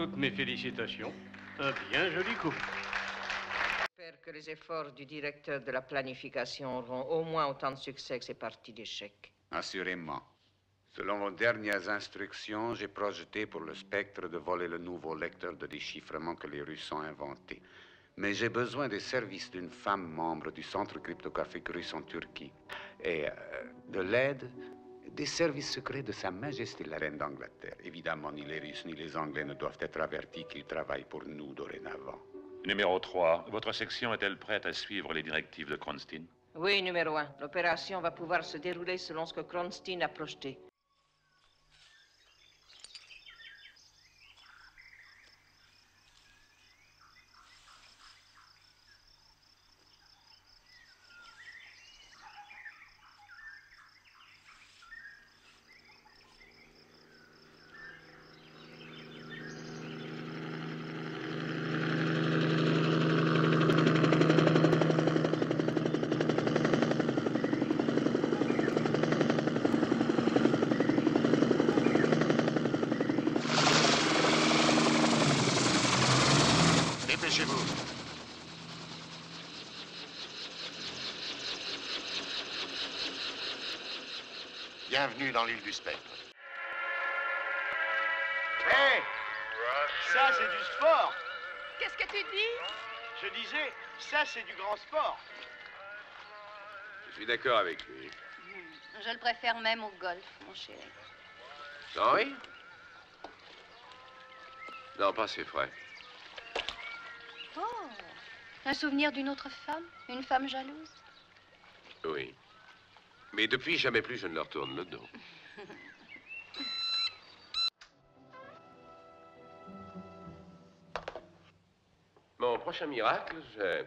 Toutes mes félicitations. Un bien joli coup. J'espère que les efforts du directeur de la planification auront au moins autant de succès que ces parties d'échecs. Assurément. Selon vos dernières instructions, j'ai projeté pour le Spectre de voler le nouveau lecteur de déchiffrement que les Russes ont inventé. Mais j'ai besoin des services d'une femme membre du centre cryptographique russe en Turquie et de l'aide des services secrets de Sa Majesté la Reine d'Angleterre. Évidemment, ni les Russes ni les Anglais ne doivent être avertis qu'ils travaillent pour nous dorénavant. Numéro 3, votre section est-elle prête à suivre les directives de Kronstein? Oui, numéro 1. L'opération va pouvoir se dérouler selon ce que Kronstein a projeté. Dépêchez-vous. Bienvenue dans l'île du Spectre. Hé! Ça, c'est du sport! Qu'est-ce que tu dis? Je disais, ça, c'est du grand sport. Je suis d'accord avec lui. Je le préfère même au golf, mon chéri. Henri? Non, pas c'est frais. Oh, un souvenir d'une autre femme? Une femme jalouse? Oui. Mais depuis, jamais plus je ne leur tourne le dos. Mon prochain miracle, je...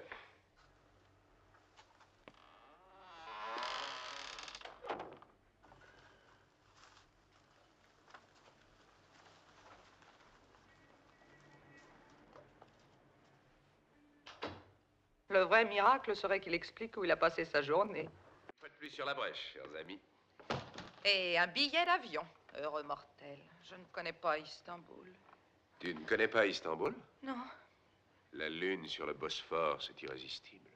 Le vrai miracle serait qu'il explique où il a passé sa journée. Une fois de plus sur la brèche, chers amis. Et un billet d'avion. Heureux mortel. Je ne connais pas Istanbul. Tu ne connais pas Istanbul? Non. La lune sur le Bosphore, c'est irrésistible.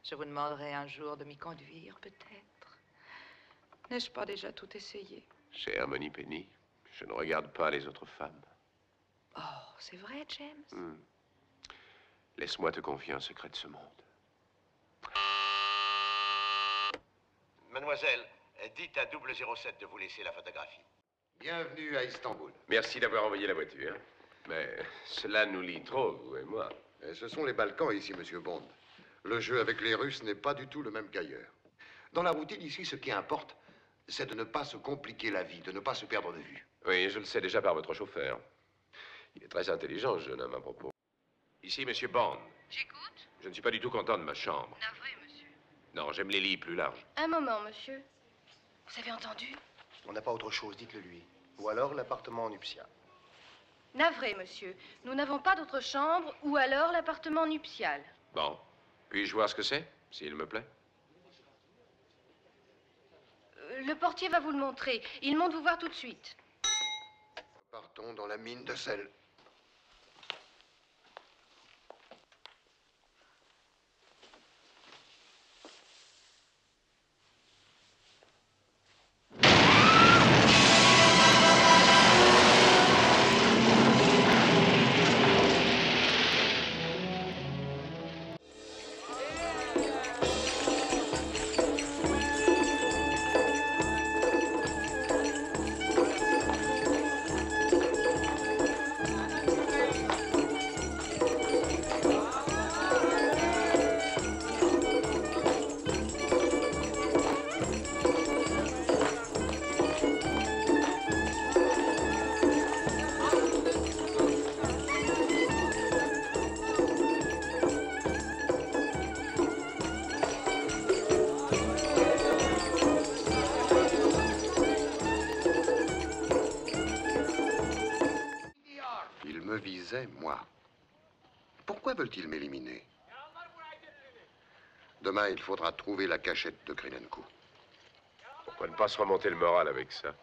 Je vous demanderai un jour de m'y conduire, peut-être. N'ai-je pas déjà tout essayé? Chère Moneypenny, je ne regarde pas les autres femmes. Oh, c'est vrai, James? Laisse-moi te confier un secret de ce monde. Mademoiselle, dites à 007 de vous laisser la photographie. Bienvenue à Istanbul. Merci d'avoir envoyé la voiture. Mais cela nous lie trop, vous et moi. Et ce sont les Balkans ici, monsieur Bond. Le jeu avec les Russes n'est pas du tout le même qu'ailleurs. Dans la routine ici, ce qui importe, c'est de ne pas se compliquer la vie, de ne pas se perdre de vue. Oui, je le sais déjà par votre chauffeur. Il est très intelligent, ce jeune homme, à propos. Ici, monsieur Bond. J'écoute. Je ne suis pas du tout content de ma chambre. Navré, monsieur. Non, j'aime les lits plus larges. Un moment, monsieur. Vous avez entendu? On n'a pas autre chose, dites-le lui. Ou alors l'appartement nuptial. Navré, monsieur. Nous n'avons pas d'autre chambre ou alors l'appartement nuptial. Bon. Puis-je voir ce que c'est, s'il me plaît? Le portier va vous le montrer. Il monte vous voir tout de suite. Partons dans la mine de sel. Moi. Pourquoi veulent-ils m'éliminer? Demain, il faudra trouver la cachette de Grinenko. Pourquoi ne pas se remonter le moral avec ça?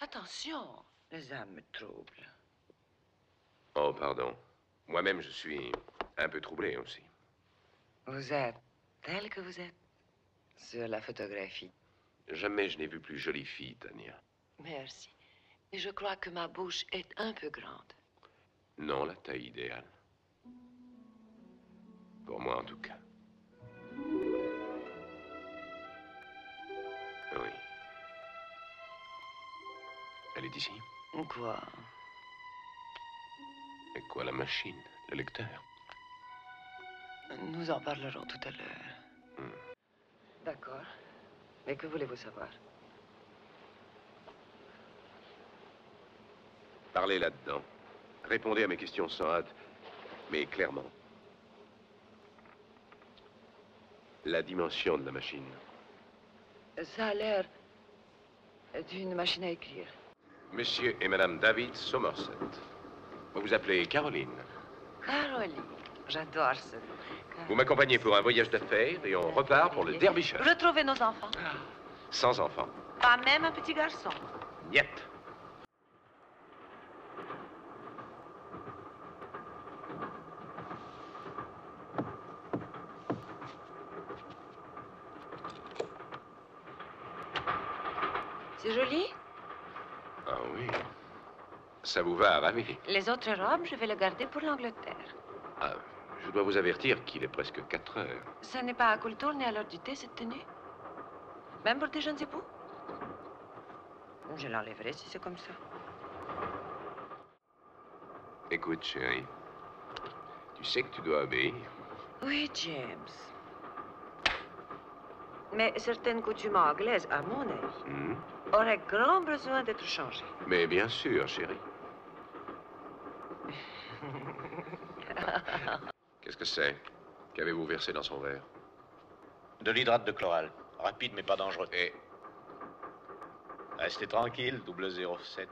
Attention, les âmes me troublent. Oh, pardon. Moi-même, je suis un peu troublé aussi. Vous êtes tel que vous êtes sur la photographie. Jamais je n'ai vu plus jolie fille, Tania. Merci. Et je crois que ma bouche est un peu grande. Non, la taille idéale. Pour moi, en tout cas. Oui. Elle est ici? Quoi? Et quoi, la machine? Le lecteur? Nous en parlerons tout à l'heure. D'accord. Mais que voulez-vous savoir? Parlez là-dedans. Répondez à mes questions sans hâte, mais clairement. La dimension de la machine. Ça a l'air d'une machine à écrire. Monsieur et Madame David Somerset. Vous vous appelez Caroline. Caroline. J'adore ce nom. Vous m'accompagnez pour un voyage d'affaires et on repart pour le Derbyshire. Retrouvez nos enfants. Sans enfant. Pas même un petit garçon. Niet. C'est joli. Ah oui. Ça vous va à ravir. Les autres robes, je vais les garder pour l'Angleterre. Ah, je dois vous avertir qu'il est presque 4 heures. Ce n'est pas à Coultour ni à l'heure du thé, cette tenue. Même pour des jeunes époux. Je l'enlèverai si c'est comme ça. Écoute, chérie. Tu sais que tu dois obéir. Oui, James. Mais certaines coutumes anglaises, à mon avis, auraient grand besoin d'être changées. Mais bien sûr, chérie. Qu'est-ce que c'est? Qu'avez-vous versé dans son verre? De l'hydrate de chloral. Rapide mais pas dangereux. Et restez tranquille, 007.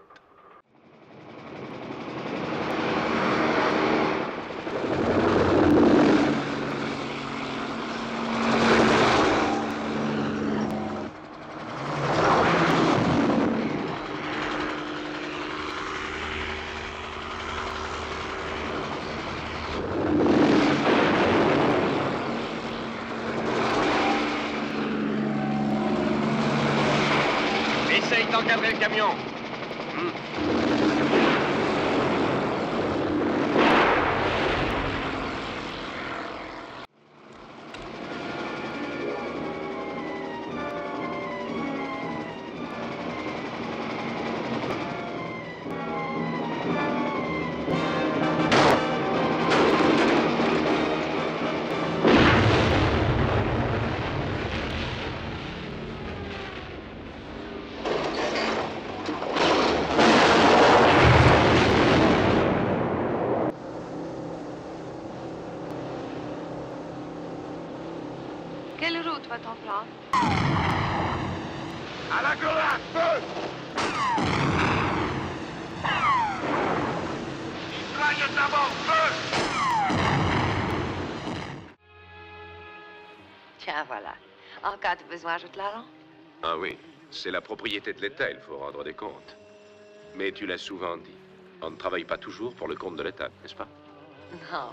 Essaye d'encadrer le camion. Quelle route va-t-on prendre? À la grenade, feu! Mitraille d'abord, feu! Tiens, voilà. En cas de besoin, je te la rends. ah oui, c'est la propriété de l'État, il faut rendre des comptes. Mais tu l'as souvent dit. On ne travaille pas toujours pour le compte de l'État, n'est-ce pas? Non.